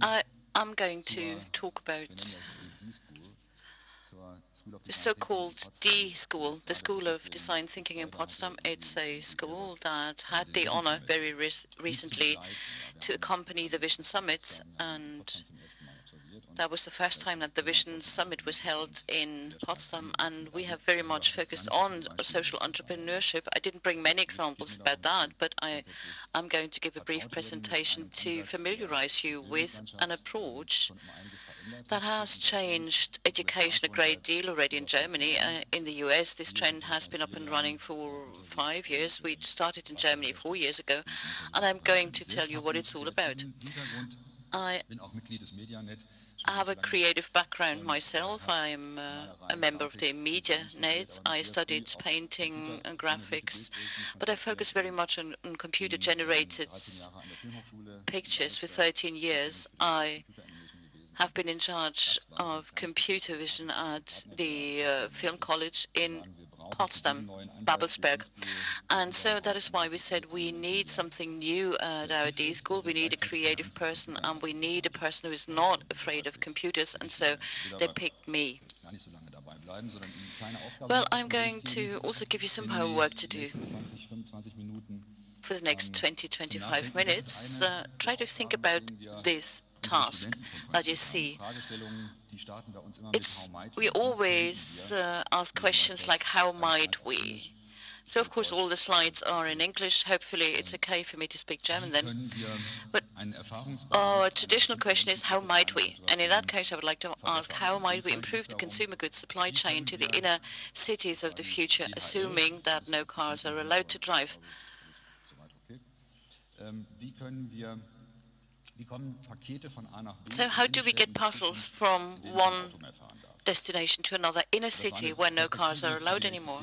I am going to talk about the so-called D School, the School of Design Thinking in Potsdam. It's a school that had the honor very recently to accompany the Vision Summit, and that was the first time that the Vision Summit was held in Potsdam, and we have very much focused on social entrepreneurship. I didn't bring many examples about that, but I'm going to give a brief presentation to familiarize you with an approach that has changed education a great deal already in Germany. In the US, this trend has been up and running for 5 years. We started in Germany 4 years ago, and I'm going to tell you what it's all about. I have a creative background myself. I'm a member of the MediaNet. I studied painting and graphics, but I focus very much on computer-generated pictures. For 13 years, I have been in charge of computer vision at the Film College in Potsdam, Babelsberg. And so that is why we said we need something new at our D school. We need a creative person, and we need a person who is not afraid of computers. And so they picked me. Well, I'm going to also give you some homework to do for the next 20-25 minutes. Try to think about this task that you see. We always ask questions like, how might we? So, of course, all the slides are in English. Hopefully, it's okay for me to speak German then. But our traditional question is, how might we? And in that case, I would like to ask, how might we improve the consumer goods supply chain to the inner cities of the future, assuming that no cars are allowed to drive? So how do we get parcels from one destination to another in a city where no cars are allowed anymore?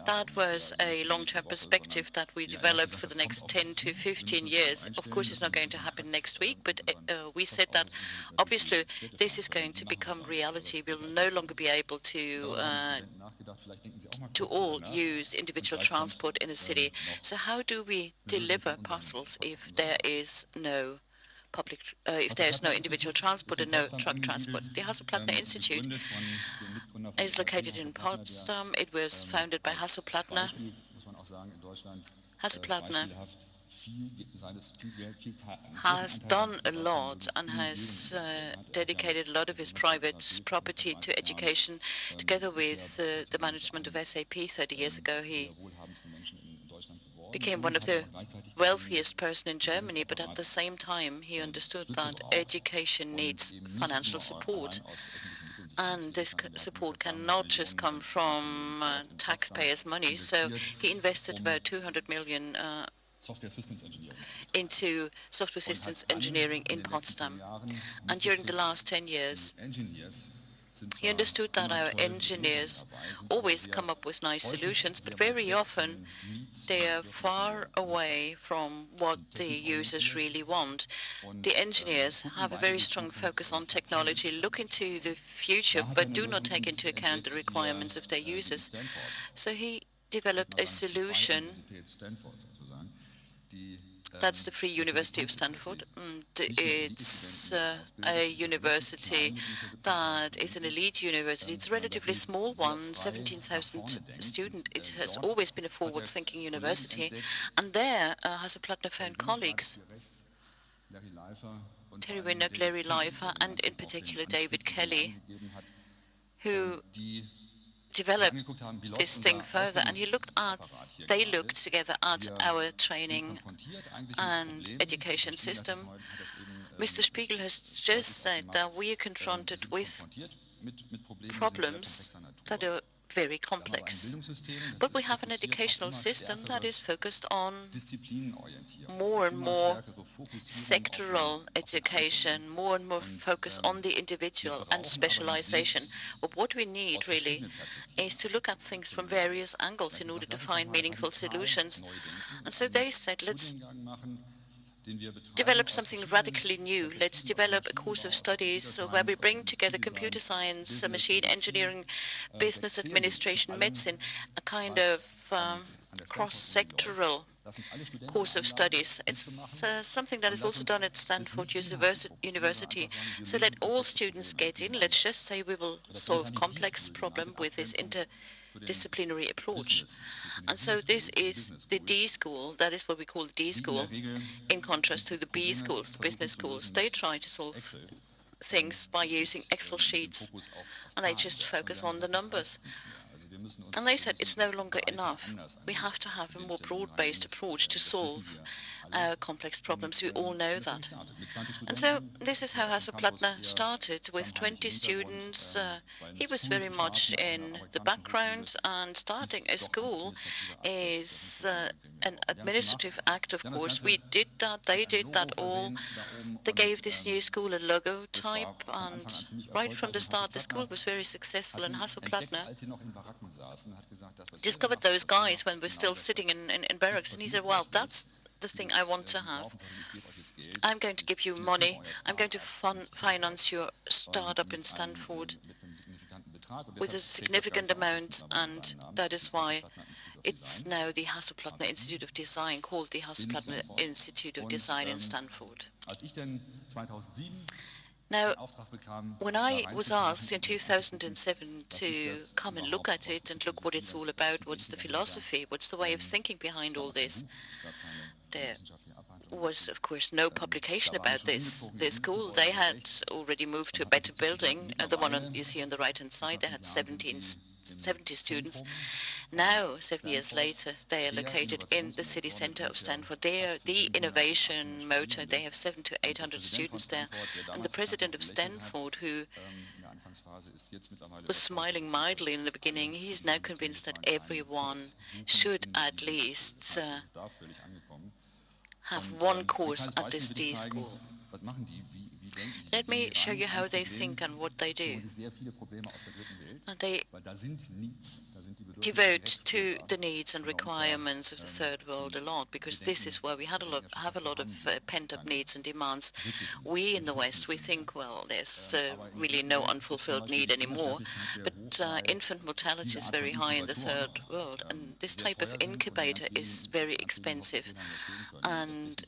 That was a long-term perspective that we developed for the next 10 to 15 years. Of course, it's not going to happen next week, but we said that obviously this is going to become reality. We'll no longer be able to all use individual transport in a city. So how do we deliver parcels if there is no if there's no individual transport and no truck transport? The Hasso Plattner Institute is located in Potsdam. It was founded by Hasso Plattner. Hasso Plattner has done a lot and has dedicated a lot of his private property to education. Together with the management of SAP 30 years ago, he became one of the wealthiest person in Germany, but at the same time he understood that education needs financial support, and this support cannot just come from taxpayers' money. So he invested about 200 million into software systems engineering in Potsdam. And during the last 10 years, he understood that our engineers always come up with nice solutions, but very often they are far away from what the users really want. The engineers have a very strong focus on technology, look into the future, but do not take into account the requirements of their users. So he developed a solution. That's the Free University of Stanford. It's a university that is an elite university. It's a relatively small one, 17,000 students. It has always been a forward-thinking university. And there, Hasso Plattner found colleagues, Terry Winnock, Larry Leifer, and in particular David Kelly, who developed this thing further, and they looked together at our training and education system. Mr. Spiegel has just said that we are confronted with problems that are very complex. But we have an educational system that is focused on more and more sectoral education, more and more focus on the individual and specialization. But what we need really is to look at things from various angles in order to find meaningful solutions. And so they said, let's develop something radically new. Let's develop a course of studies where we bring together computer science, machine engineering, business administration, medicine, a kind of cross-sectoral course of studies. It's something that is also done at Stanford University. So let all students get in. Let's just say we will solve complex problem with this interdisciplinary approach. And so this is the D school. That is what we call the D school, in contrast to the B schools, the business schools. They try to solve things by using Excel sheets, and they just focus on the numbers. And they said it's no longer enough. We have to have a more broad-based approach to solve complex problems. We all know that. And so this is how Hasso Plattner started with 20 students. He was very much in the background, and starting a school is an administrative act, of course. We did that, they did that all. They gave this new school a logo type, and right from the start the school was very successful, and Hasso Plattner discovered those guys when we're still sitting in barracks, and he said, well, that's the thing I want to have. I'm going to give you money. I'm going to finance your startup in Stanford with a significant amount, and that is why it's now the Hasso Plattner Institute of Design, called the Hasso Plattner Institute of Design in Stanford. Now, when I was asked in 2007 to come and look at it and look what it's all about, what's the philosophy, what's the way of thinking behind all this, there was, of course, no publication about this. The school, they had already moved to a better building, the one you see on the right-hand side. They had 70 students. Now, 7 years later, they are located in the city center of Stanford. They are the innovation motor. They have 700 to 800 students there. And the president of Stanford, who was smiling mildly in the beginning, he's now convinced that everyone should at least have one course at this D school. Let me show you how they think and what they do. And they devote to the needs and requirements of the third world a lot, because this is where we have a lot of pent-up needs and demands. We in the West, we think, well, there's really no unfulfilled need anymore, but infant mortality is very high in the third world, and this type of incubator is very expensive and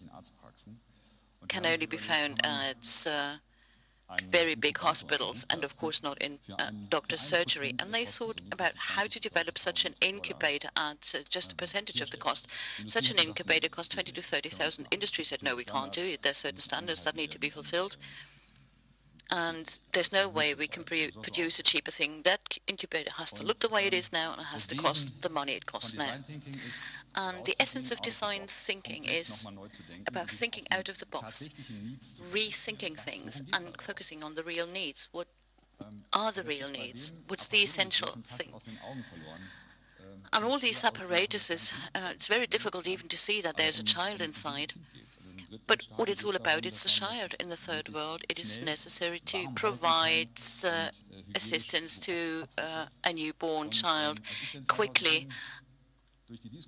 can only be found at very big hospitals, and of course not in doctor's surgery. And they thought about how to develop such an incubator at just a percentage of the cost. Such an incubator costs 20 to 30,000. Industry said, no, we can't do it. There's certain standards that need to be fulfilled, and there's no way we can produce a cheaper thing. That incubator has to look the way it is now, and it has to cost the money it costs now. And the essence of design thinking is about thinking out of the box, rethinking things, and focusing on the real needs. What are the real needs? What's the essential thing? And all these apparatuses, it's very difficult even to see that there's a child inside. But what it's all about, it's the child in the third world. It is necessary to provide assistance to a newborn child quickly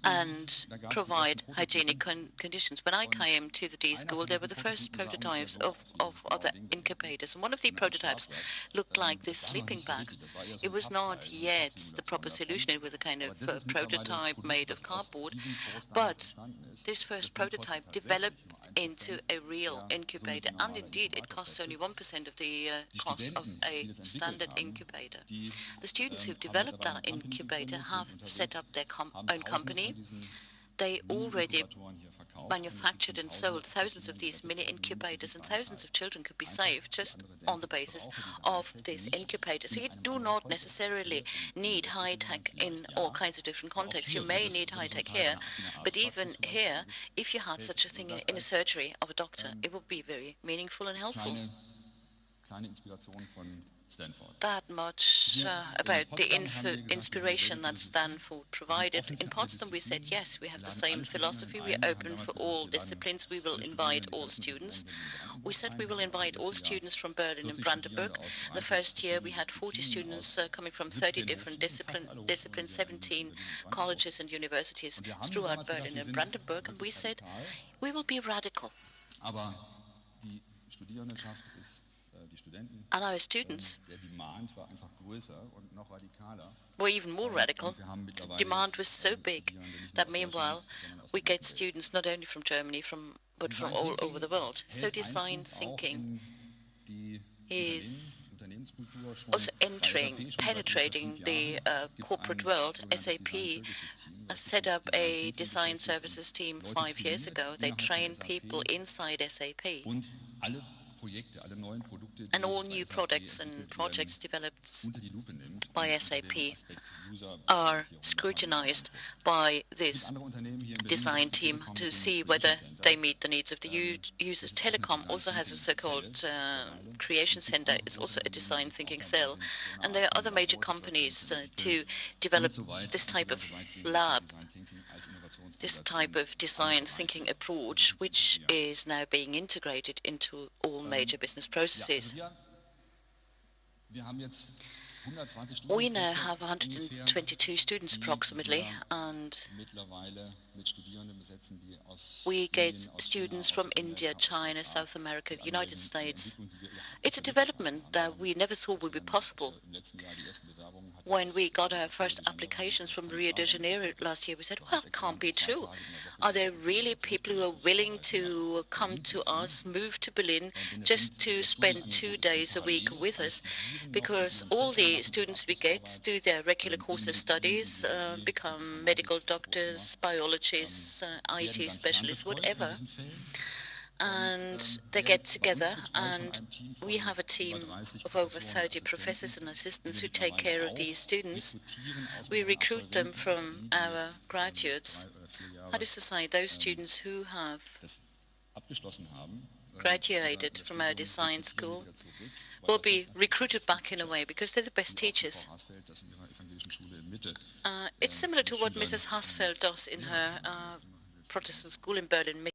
and provide hygienic conditions. When I came to the D school, there were the first prototypes of other incubators. And one of the prototypes looked like this sleeping bag. It was not yet the proper solution. It was a kind of prototype made of cardboard. But this first prototype developed into a real incubator. And indeed, it costs only 1% of the cost of a standard incubator. The students who've developed that incubator have set up their own company. They already manufactured and sold thousands of these mini incubators, and thousands of children could be saved just on the basis of this incubator. So you do not necessarily need high-tech in all kinds of different contexts. You may need high-tech here, but even here, if you had such a thing in a surgery of a doctor, it would be very meaningful and helpful. That much about the inspiration that Stanford provided. In Potsdam, we said, yes, we have the same philosophy. We are open for all disciplines. We will invite all students. We said we will invite all students from Berlin and Brandenburg. The first year, we had 40 students coming from 30 different disciplines, 17 colleges and universities throughout Berlin and Brandenburg. And we said, we will be radical. And our students were even more radical. The demand was so big that meanwhile we get students not only from Germany, but from all over the world. So design thinking is also penetrating the corporate world. SAP set up a design services team 5 years ago. They train people inside SAP. And all new products and projects developed by SAP are scrutinized by this design team to see whether they meet the needs of the users. Telecom also has a so-called creation center. It's also a design thinking cell. And there are other major companies to develop this type of lab, this type of design thinking approach, which is now being integrated into all major business processes. We now have 122 students approximately, and we get students from India, China, South America, the United States. It's a development that we never thought would be possible. When we got our first applications from Rio de Janeiro last year, we said, well, it can't be true. Are there really people who are willing to come to us, move to Berlin, just to spend 2 days a week with us? Because all the students we get do their regular course of studies, become medical doctors, biologists, IT specialists, whatever. And they get together, and we have a team of over 30 professors and assistants who take care of these students. We recruit them from our graduates. How does society, those students who have graduated from our design school will be recruited back in a way because they're the best teachers. It's similar to what Mrs. Hassfeld does in her Protestant school in Berlin.